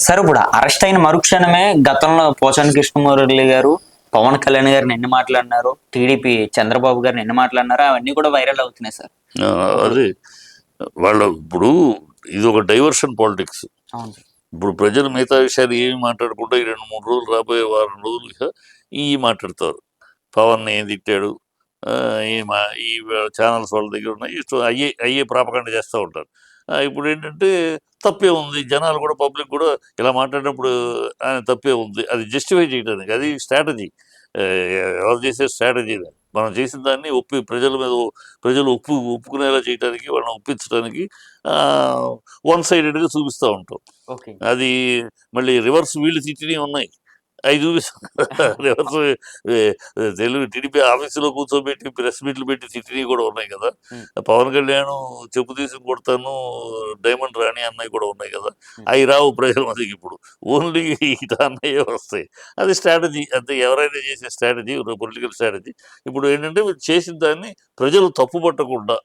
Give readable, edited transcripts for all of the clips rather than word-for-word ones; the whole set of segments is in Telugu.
సార్ ఇప్పుడు అరెస్ట్ అయిన మరుక్షణమే గతంలో పోచాని కృష్ణమురళి గారు పవన్ కళ్యాణ్ గారిని ఎన్ని మాట్లాడినారు, టీడీపీ చంద్రబాబు గారిని ఎన్ని మాట్లాడినారో అవన్నీ కూడా వైరల్ అవుతున్నాయి సార్. అదే వాళ్ళ ఇప్పుడు ఇది ఒక డైవర్షన్ పాలిటిక్స్. అవును సార్. ఇప్పుడు ప్రజలు మిగతా విషయాలు ఏమి మాట్లాడకుండా ఈ 2-3 రోజులు రాబోయే వారం రోజులుగా ఈ మాట్లాడతారు. పవన్ ఏం తిట్టాడు, ఈ ఛానల్స్ వాళ్ళ దగ్గర ఉన్నాయి, అయ్యే ప్రాపకాండ చేస్తూ ఉంటారు. ఇప్పుడు ఏంటంటే తప్పే ఉంది, జనాలు కూడా పబ్లిక్ కూడా ఇలా మాట్లాడినప్పుడు తప్పే ఉంది, అది జస్టిఫై చేయడానికి అది స్ట్రాటజీ. ఎవరు చేసే స్ట్రాటజీ మనం చేసిన దాన్ని ప్రజలు ఒప్పుకునేలా చేయడానికి, వాళ్ళని ఒప్పించడానికి వన్ సైడెడ్గా చూపిస్తూ ఉంటాం. అది మళ్ళీ రివర్స్ వీళ్ళు తిట్టినవి ఉన్నాయి, అవి చూపిస్తాం. రివర్స్ తెలుగు టీడీపీ ఆఫీసులో కూర్చోబెట్టి ప్రెస్ మీట్లు పెట్టి తిట్టినవి కూడా ఉన్నాయి కదా. పవన్ కళ్యాణ్ చెప్పు తీసుకుని కొడతాను, డైమండ్ రాణి అన్నవి కూడా ఉన్నాయి కదా. అవి రావు ప్రజల మధ్యకి. ఇప్పుడు ఓన్లీ ఇట అన్నయ్యే వస్తాయి. అది స్ట్రాటజీ అంతే, ఎవరైనా చేసే స్ట్రాటజీ, పొలిటికల్ స్ట్రాటజీ. ఇప్పుడు ఏంటంటే చేసిన దాన్ని ప్రజలు తప్పు పట్టకుండా,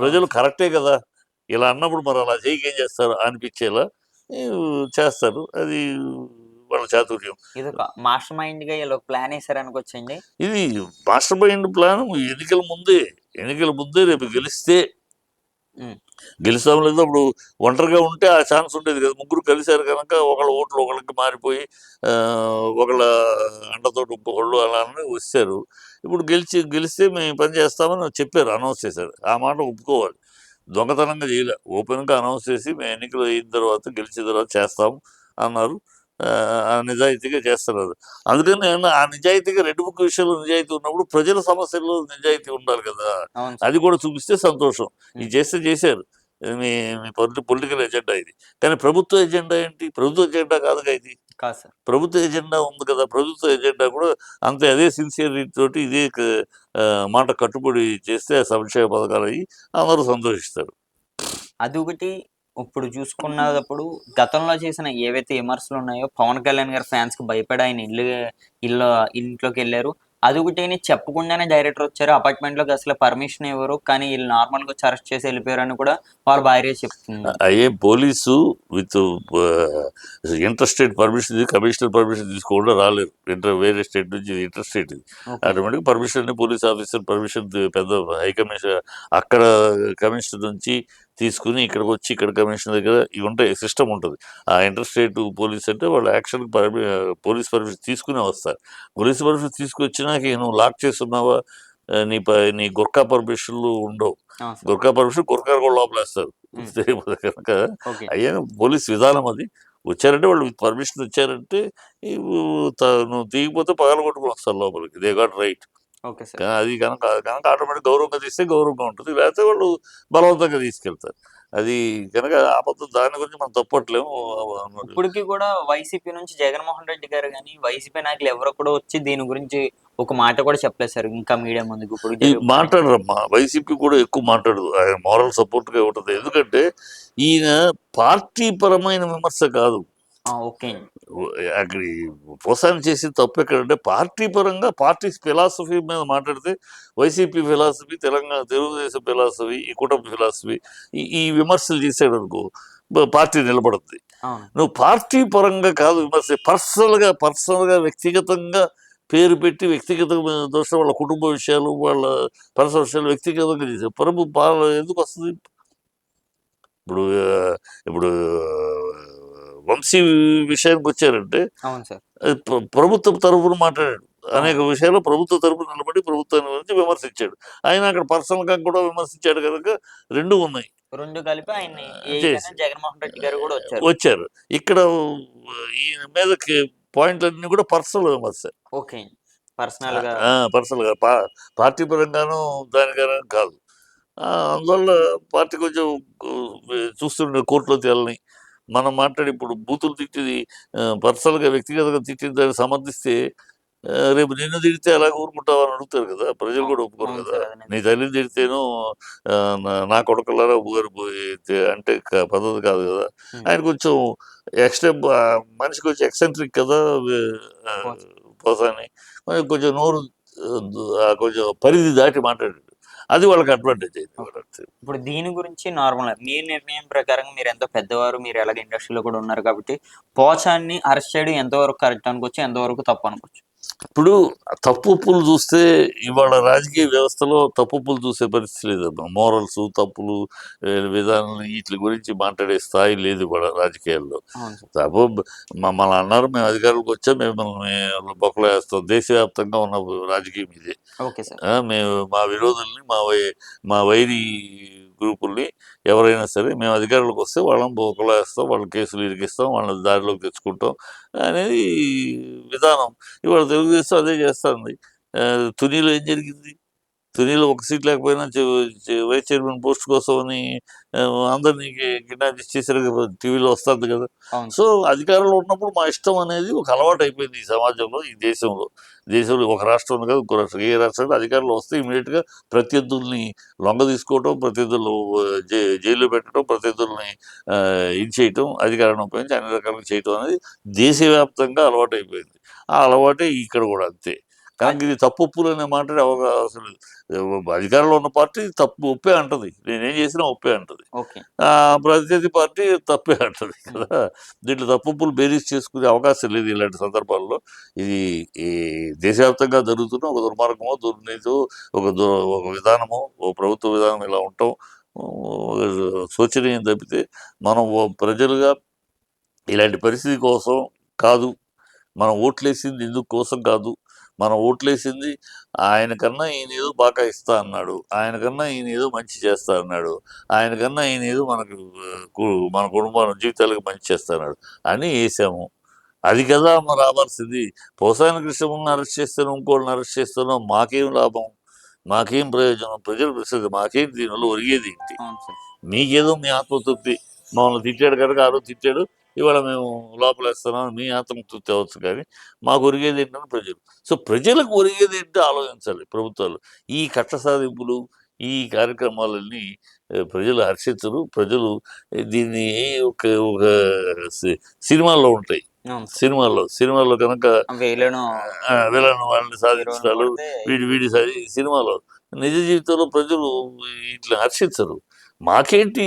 ప్రజలు కరెక్టే కదా ఇలా అన్నప్పుడు మరి అలా చేయకేం చేస్తారు అనిపించేలా చేస్తారు. అది వాళ్ళ చాతుర్యం. ఇది ఒక మాస్టర్ మైండ్ గా ఇలా ప్లాన్ వేసారు అనుకోవచ్చండి. ఇది మాస్టర్ మైండ్ ప్లాన్ ఎన్నికల ముందే రేపు గెలుస్తాం లేదు. అప్పుడు ఒంటరిగా ఉంటే ఆ ఛాన్స్ ఉండేది కదా. ముగ్గురు కలిశారు కనుక ఒకళ్ళ ఓట్లు ఒకళ్ళకి మారిపోయి ఒకళ్ళ అండతోటి ఇంకొకళ్ళు అలా వచ్చారు. ఇప్పుడు గెలిస్తే మేము పని చేస్తామని చెప్పారు, అనౌన్స్ చేశారు. ఆ మాట ఒప్పుకోవాలి. దొంగతనంగా చేయలే, ఓపెన్గా అనౌన్స్ చేసి మేము ఎన్నికలు అయిన తర్వాత గెలిచిన తర్వాత చేస్తాం అన్నారు. నిజాయితీగా చేస్తున్నారు. అందుకని ఆ నిజాయితీగా రెండు ముఖ్య విషయాలు నిజాయితీ ఉన్నప్పుడు ప్రజల సమస్యల్లో నిజాయితీ ఉండాలి కదా. అది కూడా చూపిస్తే సంతోషం. ఇది చేశారు. మీ పొలిటికల్ ఎజెండా ఇది. కానీ ప్రభుత్వ ఎజెండా ఏంటి? ప్రభుత్వ ఎజెండా కాదుగా ఇది. ప్రభుత్వ ఎజెండా ఉంది కదా. ప్రభుత్వ ఎజెండా కూడా అంతే, అదే సిన్సియరిటీ తోటి ఇదే మాట కట్టుబడి చేస్తే సంక్షేమ పథకాలు అయ్యి అందరూ సంతోషిస్తారు. అదొకటి. ఇప్పుడు చూసుకున్నప్పుడు గతంలో చేసిన ఏవైతే విమర్శలు ఉన్నాయో, పవన్ కళ్యాణ్ గారి ఫ్యాన్స్ కి భయపడి ఆయన ఇంట్లోకి వెళ్ళారు. అదొకటి చెప్పకుండానే డైరెక్టర్ వచ్చారు, అపార్ట్మెంట్ లోకి అసలు పర్మిషన్ ఇవ్వరు, కానీ వీళ్ళు నార్మల్ గా అరెస్ట్ చేసి వెళ్ళిపోయారు అని కూడా వాళ్ళ భార్య చెప్తుంది. అయ్యే police with inter state permission, commissioner permission తీసుకోకుండా రాలేరు. వేరే స్టేట్ నుంచి ఇంటర్ స్టేట్ ఇది. Automatic permission, police officer permission, పెద్ద హై కమిషనర్ అక్కడ కమిషనర్ నుంచి తీసుకుని ఇక్కడికి వచ్చి ఇక్కడ కమిషనర్ దగ్గర ఇవి ఉంటాయి, సిస్టమ్ ఉంటుంది. ఆ ఇంటర్ స్టేట్ పోలీస్ అంటే వాళ్ళు యాక్షన్ పోలీస్ పర్మిషన్ తీసుకునే వస్తారు. పోలీస్ పర్మిషన్ తీసుకొచ్చినాక నువ్వు లాక్ చేస్తున్నావా, నీ గుర్కా పర్మిషన్లు ఉండవు. గుర్కా పర్మిషన్ గుర్కా కూడా లోపలేస్తారు కనుక అయ్యా పోలీస్ విధానం అది. వచ్చారంటే వాళ్ళు విత్ పర్మిషన్ వచ్చారంటే నువ్వు తీయకపోతే పగల కొట్టుకుని వస్తారు లోపలికి. They got right. అది కనుక ఆటోమేటిక్ గౌరవంగా తీస్తే గౌరవంగా ఉంటుంది, లేకపోతే వాళ్ళు బలవంతంగా తీసుకెళ్తారు. అది కనుక ఆపత్తు, దాని గురించి మనం తప్పట్లేము. ఇప్పటికి కూడా వైసీపీ నుంచి జగన్మోహన్ రెడ్డి గారు కానీ వైసీపీ నాయకులు ఎవరో కూడా వచ్చి దీని గురించి ఒక మాట కూడా చెప్పలేదు సార్. ఇంకా మీడియా ముందుకు ఇప్పుడు మాట్లాడరమ్మా. వైసీపీ కూడా ఎక్కువ మాట్లాడదు, ఆయన మోరల్ సపోర్ట్ గా ఉంటుంది. ఎందుకంటే ఈయన పార్టీ పరమైన విమర్శ కాదు. అక్కడ పోసాని చేసి తప్పు ఎక్కడంటే పార్టీ పరంగా పార్టీ ఫిలాసఫీ మీద మాట్లాడితే వైసీపీ ఫిలాసఫీ, తెలుగుదేశం ఫిలాసఫీ, ఈ కుటుంబ ఫిలాసఫీ ఈ విమర్శలు చేసాడు అనుకో పార్టీ నిలబడుతుంది. నువ్వు పార్టీ పరంగా కాదు విమర్శ, పర్సనల్గా వ్యక్తిగతంగా పేరు పెట్టి వ్యక్తిగతమైన దోషం, వాళ్ళ కుటుంబ విషయాలు, వాళ్ళ పర్సనల్ విషయాలు వ్యక్తిగతంగా చేశారు. ఎందుకు వస్తుంది? ఇప్పుడు వంశీ విషయానికి వచ్చారంటే ప్రభుత్వం తరఫున మాట్లాడాడు, అనేక విషయాల్లో ప్రభుత్వ తరఫున నిలబడి ప్రభుత్వాన్ని గురించి విమర్శించాడు. ఆయన అక్కడ పర్సనల్ గా కూడా విమర్శించాడు కనుక రెండు ఉన్నాయి, రెండు కలిపి జగన్మోహన్ రెడ్డి గారు కూడా వచ్చారు. ఇక్కడ ఈ మీద పాయింట్లన్నీ కూడా పర్సనల్ విమర్శ, పర్సనల్ గా పార్టీ పరంగాను దానికైనా కాదు. అందువల్ల పార్టీ కొంచెం చూస్తుండే కోర్టులో తేలని మనం మాట్లాడి ఇప్పుడు బూతులు తిట్టిది పర్సనల్గా వ్యక్తిగతంగా తిట్టిన దాన్ని సమర్థిస్తే రేపు నిన్ను తిడితే అలాగే ఊరుకుంటావు అని అడుగుతారు కదా. ప్రజలు కూడా ఒప్పుకోరు కదా. నీ తల్లిని తిడితేను నా కొడుకులారా ఊరు అంటే పద్ధతి కాదు కదా. ఆయన కొంచెం మనిషి కొంచెం ఎక్సెంట్రిక్ కదా పోసాని, కొంచెం నోరు కొంచెం పరిధి దాటి మాట్లాడాడు. అది వాళ్ళకి అడ్వాంటేజ్ అయింది వాళ్ళకి. ఇప్పుడు దీని గురించి నార్మల్ మీ నిర్ణయం ప్రకారం మీరు ఎంతో పెద్దవారు, మీరు ఎలాగ ఇండస్ట్రీలో కూడా ఉన్నారు కాబట్టి పోచాన్ని అరెస్ట్ చేయడం ఎంతవరకు కరెక్ట్ అనుకోవచ్చు, ఎంతవరకు తప్పు అనుకోవచ్చు? ఇప్పుడు తప్పులు చూస్తే ఇవాళ రాజకీయ వ్యవస్థలో తప్పులు చూసే పరిస్థితి లేదు. మోరల్స్ తప్పులు విధానం వీటి గురించి మాట్లాడే స్థాయి లేదు ఇవాళ రాజకీయాల్లో. అవును సార్. తప్పు మమ్మల్ని అన్నారు, మేము అధికారులకు వచ్చాం, మిమ్మల్ని బొక్కలో వేస్తాం. దేశవ్యాప్తంగా ఉన్న రాజకీయం ఇదే. Okay sir. మేము మా విరోధుల్ని మా వైరి గ్రూపుల్ని ఎవరైనా సరే మేము అధికారులకు వస్తే వాళ్ళని బొక్కలో వేస్తాం, వాళ్ళ కేసులు ఇరికిస్తాం, వాళ్ళని దారిలోకి తెచ్చుకుంటాం అనేది విధానం. ఇవాళ తెలుగుదేశం అదే చేస్తుంది. తునిలో ఏం జరిగింది? తునిలో ఒక సీట్ లేకపోయినా వైస్ చైర్మన్ పోస్ట్ కోసం అని అందరినీ కిడ్నాప్ చేశారు కదా, టీవీలో వస్తుంది కదా. అవును సో సార్. అధికారంలో ఉన్నప్పుడు మా ఇష్టం అనేది ఒక అలవాటు అయిపోయింది ఈ సమాజంలో, ఈ దేశంలో ఒక రాష్ట్రం కాదు, ఇంకో రాష్ట్రం, ఏ రాష్ట్రంలో అధికారంలో వస్తే ఇమీడియట్గా ప్రత్యర్థుల్ని లొంగ తీసుకోవటం, ప్రత్యర్థులు జైల్లో పెట్టడం, ప్రత్యర్థుల్ని ఇది చేయటం, అధికారాన్ని ఉపయోగించి అన్ని రకాలుగా చేయటం అనేది దేశవ్యాప్తంగా అలవాటు అయిపోయింది. ఆ అలవాటే ఇక్కడ కూడా అంతే. కనుక ఇది తప్పులు అనే మాట్లాడే అసలు అధికారంలో ఉన్న పార్టీ తప్పు ఒప్పే అంటది, నేనేం చేసినా ఒప్పే అంటది. ఓకే. ప్రత్యర్థి పార్టీ తప్పే అంటది కదా. దీంట్లో తప్పులు బేరీజ్ చేసుకునే అవకాశం లేదు ఇలాంటి సందర్భాల్లో. ఇది ఈ దేశవ్యాప్తంగా జరుగుతున్న ఒక దుర్మార్గమో, దుర్నీతో, ఒక విధానమో, ఒక ప్రభుత్వ విధానం ఇలా ఉండటం శోచనీయం తప్పితే మనం ప్రజలుగా ఇలాంటి పరిస్థితి కోసం కాదు, మనం ఓట్లేసింది ఇందుకు కోసం కాదు. మనం ఓట్లేసింది ఆయన కన్నా ఈయన ఏదో బాగా ఇస్తా అన్నాడు, ఆయన కన్నా ఈయన ఏదో మంచి చేస్తా అన్నాడు, ఆయన కన్నా ఈయన ఏదో మనకు మన కుటుంబ జీవితాలకు మంచి చేస్తా అన్నాడు అని వేసాము. అది కదా మనం రావాల్సింది. పోసాని కృష్ణమూర్తిని అరెస్ట్ చేస్తాను, ఇంకోళ్ళని అరెస్ట్ చేస్తాను, మాకేం లాభం, మాకేం ప్రయోజనం, ప్రజలు ప్రశ్న మాకేం దీనివల్ల ఒరిగేది ఏంటి? అవును సార్. మీకేదో మీ ఆత్మతృప్తి, మమ్మల్ని తిట్టాడు కనుక ఆ రోజు తిట్టాడు, ఇవాళ మేము లోపలేస్తున్నాం మీ ఆత్మతృప్తి అవ్వచ్చు, కానీ మాకు ఒరిగేది ఏంటని ప్రజలు. సో ప్రజలకు ఒరిగేది ఏంటో ఆలోచించాలి ప్రభుత్వాలు. ఈ కక్ష సాధింపులు, ఈ కార్యక్రమాలన్నీ ప్రజలు హర్షించరు. ప్రజలు దీన్ని ఒక ఒక సినిమాల్లో ఉంటాయి. అవును సార్. సినిమాల్లో కనుక వేలను విలన్ వాళ్ళని హీరోని సాధించడాలు, కొడితే వీడి సినిమాలో, నిజ జీవితంలో ప్రజలు ఇట్లా హర్షించరు. మాకేంటి,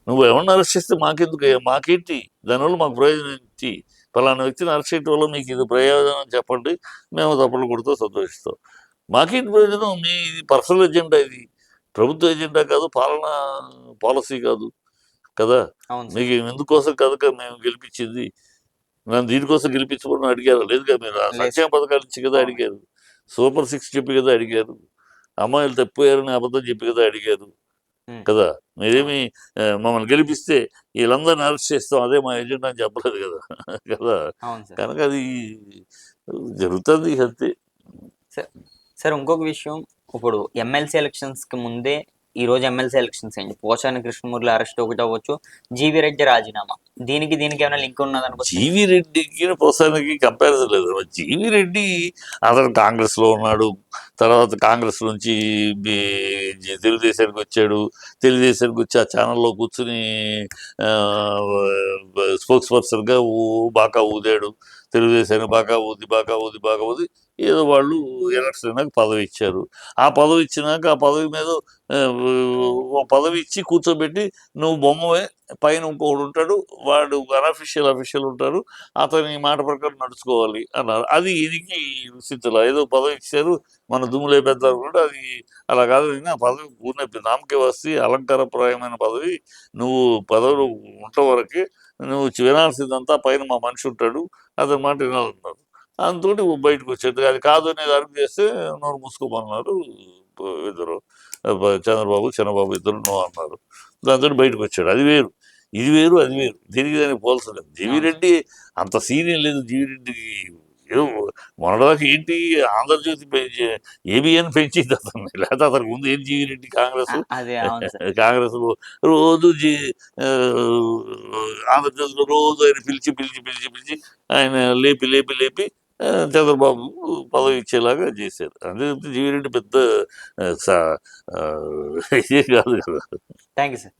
నువ్వు ఎవరిని అరెస్ట్ చేస్తే మాకెందుకు, మాకేంటి దానివల్ల మాకు ప్రయోజనం ఏంటి? ఫలానా వ్యక్తిని అరెస్ట్ చేయడం వల్ల మీకు ఇది ప్రయోజనం చెప్పండి, మేము తప్పులు కొడుతూ సంతోషిస్తాం. మాకేంటి ప్రయోజనం? మీ పర్సనల్ ఎజెండా ఇది, ప్రభుత్వ ఎజెండా కాదు, పాలసీ కాదు కదా. అవును సార్. మీకు ఎందుకోసం కనుక మేము గెలిపించింది, నన్ను దీనికోసం గెలిపించమని అడిగారు లేదుగా. మీరు ఆ లేదు సంక్షేమ సార్. పథకాలు ఇచ్చి కదా అవును. అడిగారు, సూపర్ 6 చెప్పి కదా అడిగారు, అమ్మాయిలు తప్పిపోయారని అబద్ధం చెప్పి కదా అడిగారు హ్మ్. కదా. అవును. మీరేమి మమ్మల్ని గెలిపిస్తే వీళ్ళందరిని అరెస్ట్ చేస్తాం అదే మా ఎజెండా అని చెప్పలేదు కదా కదా. అవును సార్. కనుక అది జరుగుతుంది అంతే. సార్ సార్ ఇంకొక విషయం, ఇప్పుడు ఎమ్మెల్సీ ఎలక్షన్స్‌కి ముందే ఈరోజు ఎమ్మెల్సీ ఎలక్షన్స్ అయింది. పోచాని కృష్ణమూర్తి అరెస్ట్ ఒకటి అవ్వచ్చు. జీవీ రెడ్డి రాజీనామా. దీనికి ఏమైనా లింక్ ఉన్నదనుకోవచ్చా? జీవి రెడ్డికి ప్రస్తుతానికి కంపారిజన్ లేదు. జీవి రెడ్డి అతను కాంగ్రెస్లో ఉన్నాడు, తర్వాత కాంగ్రెస్ నుంచి తెలుగుదేశానికి వచ్చాడు, తెలుగుదేశానికి వచ్చి ఆ ఛానల్లో కూర్చుని స్పోక్స్ పర్సన్గా బాగా ఊదాడు. తెలుగుదేశానికి బాగా ఊది ఏదో వాళ్ళు ఎలక్షన్ అయినాక పదవి ఇచ్చారు. ఆ పదవి ఇచ్చినాక ఆ పదవి మీద ఓ పదవి ఇచ్చి కూర్చోబెట్టి నువ్వు బొమ్మవే, పైన ఇంకొకడు ఉంటాడు, వాడు అఫీషియల్ ఉంటారు, అతని మాట ప్రకారం నడుచుకోవాలి అన్నారు. అది ఈయనకి స్థితిలో ఏదో పదవి ఇచ్చారు, మన దుమ్ము లేపేద్దాం అనుకుంటే అది అలా కాదు. ఆ పదవి ఊరినే నామకే వస్తే అలంకారప్రాయమైన పదవి, నువ్వు పదవులు ఉంట వరకే, నువ్వు వినాల్సిందంతా పైన మా మనిషి ఉంటాడు, అతని మాట వినాలన్నారు. అందుతోటి బయటకు వచ్చేది. అది కాదు అనేది అడుగు చేస్తే నోరు మూసుకోమన్నారు ఇద్దరు, చంద్రబాబు ఇద్దరు నో అన్నారు. దాంతో బయటకు వచ్చాడు. అది వేరు, ఇది వేరు, అది వేరు, దానికి పోల్చలేదు. జీవి అవును సార్. రెడ్డి అంత సీనియర్ లేదు జీవి రెడ్డికి. ఏదో మొన్నటిదాకా ఏంటి ఆంధ్రజ్యోతి ఏబిఎన్ పెంచింది అతన్ని, లేకపోతే అతనికి ముందు ఏం జీవి రెడ్డి కాంగ్రెస్ అదే అవును సార్. కాంగ్రెస్ రోజు ఆ, ఆంధ్రజ్యోతిలో రోజు ఆయన పిలిచి ఆయన లేపి చంద్రబాబు పదవి ఇచ్చేలాగా చేశారు. అంతే తప్పితే జీవి రెడ్డి పెద్ద ఇదే కాదు కదా. Thank you sir.